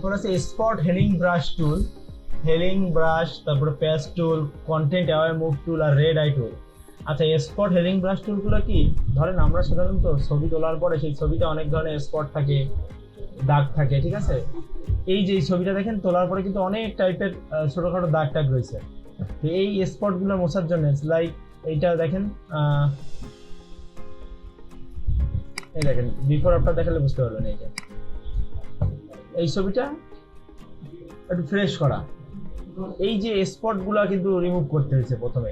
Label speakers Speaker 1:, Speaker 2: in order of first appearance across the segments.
Speaker 1: এরপর আছে spot healing brush টুল, healing brush, তারপরে প্যাচ টুল, কন্টেন্ট অ্যাওয়ার মুভ টুল আর রেড আই টুল। আচ্ছা, স্পট হেলিং ব্রাশ টুলগুলো কি, ধরেন আমরা সাধারণত ছবি তোলার পরে সেই ছবিতে অনেক ধরনের স্পট থাকে, দাগ থাকে, ঠিক আছে। এই যে ছবিটা দেখেন তোলার পরে কিন্তু অনেক টাইপের ছোটখাটো দাগ টাগ রয়েছে। তো এই স্পটগুলো মোছার জন্য লাইক এইটা দেখেন, এই দেখেন বিফোর আফটার দেখালে বুঝতে পারবেন। এই ছবিটা একটু ফ্রেশ করা, এই যে স্পটগুলো কিন্তু রিমুভ করতে হয়েছে প্রথমে।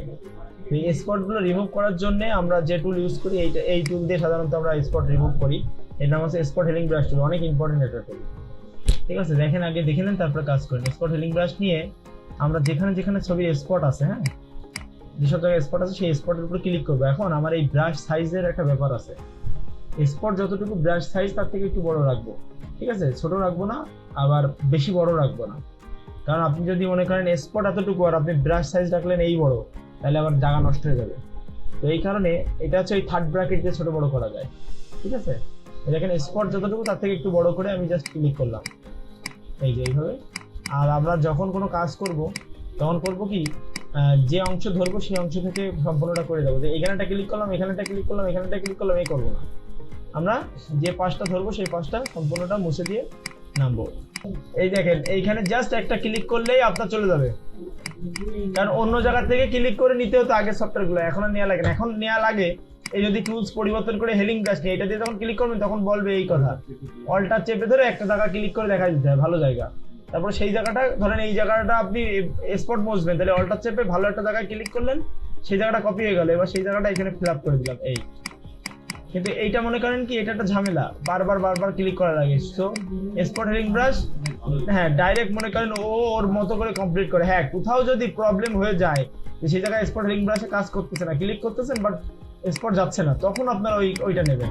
Speaker 1: এই স্পটগুলো রিমুভ করার জন্য আমরা যে টুল ইউজ করি, এই টুল দিয়ে সাধারণত আমরা স্পট রিমুভ করি। এর নাম হচ্ছে স্পট হেলিং ব্রাশ টুল, অনেক ইম্পর্টেন্ট একটা টুল, ঠিক আছে। দেখেন, আগে দেখে নেন তারপরে কাজ করেন। স্পট হেলিং ব্রাশ নিয়ে আমরা যেখানে যেখানে ছবির স্পট আছে, হ্যাঁ, যেসব জায়গায় স্পট আছে সেই স্পটের উপর ক্লিক করবো। এখন আমার এই ব্রাশ সাইজের একটা ব্যাপার আছে, স্পট যতটুকু ব্রাশ সাইজ তার থেকে একটু বড় রাখবো, ঠিক আছে। ছোট রাখবো না, আবার বেশি বড় রাখবো না, কারণ আপনি যদি মনে করেন স্পট এতটুকু আর আপনি ব্রাশ সাইজ রাখলেন এই বড়, তাহলে আবার জায়গা নষ্ট হয়ে যাবে। তো এই কারণে এটা হচ্ছে ওই থার্ড ব্র্যাকেট দিয়ে ছোট বড় করা যায়, ঠিক আছে। দেখেন স্পট যতটুকু তার থেকে একটু বড় করে আমি জাস্ট ক্লিক করলাম, এই যে এইভাবে। আর আমরা যখন কোনো কাজ করব তখন করব কি, যে অংশ ধরবো সেই অংশ থেকে সম্পূর্ণটা করে দেবো। যে এখানেটা ক্লিক করলাম, এখানেটা ক্লিক করলাম, এখানেটা ক্লিক করলাম, এই করবো না। আমরা যে পাশটা ধরবো সেই পাশটা সম্পূর্ণটা মুছে দিয়ে নামবো। এই দেখেন এইখানে জাস্ট একটা ক্লিক করলেই আপনার চলে যাবে, কারণ অন্য জায়গা থেকে ক্লিক করে নিতে হতো আগে সফটওয়্যারগুলো, এখন আর নেওয়া লাগে না। এখন নেওয়া লাগে এই যদি টুলস পরিবর্তন করে হেলিং ব্রাশ নিয়ে এটা দিয়ে যখন ক্লিক করবেন তখন বলবে এই কথা, অল্টা চেপে ধরে একটা জায়গা ক্লিক করে দেখা দিতে হয় ভালো জায়গা, তারপর সেই জায়গাটা ধরেন এই জায়গাটা আপনি স্পট মুছবেন, তাহলে অল্টা চেপে ভালো একটা জায়গায় ক্লিক করলেন, সেই জায়গাটা কপি হয়ে গেল, এবার সেই জায়গাটা এখানে ফিল আপ করে দিলাম এই। কিন্তু এইটা মনে করেন কি এটা একটা ঝামেলা, বারবার ক্লিক করা লাগে। সো স্পট হেলিং ব্রাশ, হ্যাঁ, ডাইরেক্ট মনে করেন ওর মতো করে কমপ্লিট করে। হ্যাঁ, কোথাও যদি প্রবলেম হয়ে যায় যে সেই জায়গায় স্পট হেলিং ব্রাশে কাজ করতেছে না, ক্লিক করতেছেন বাট স্পট যাচ্ছে না, তখন আপনার ওইটা নেবেন।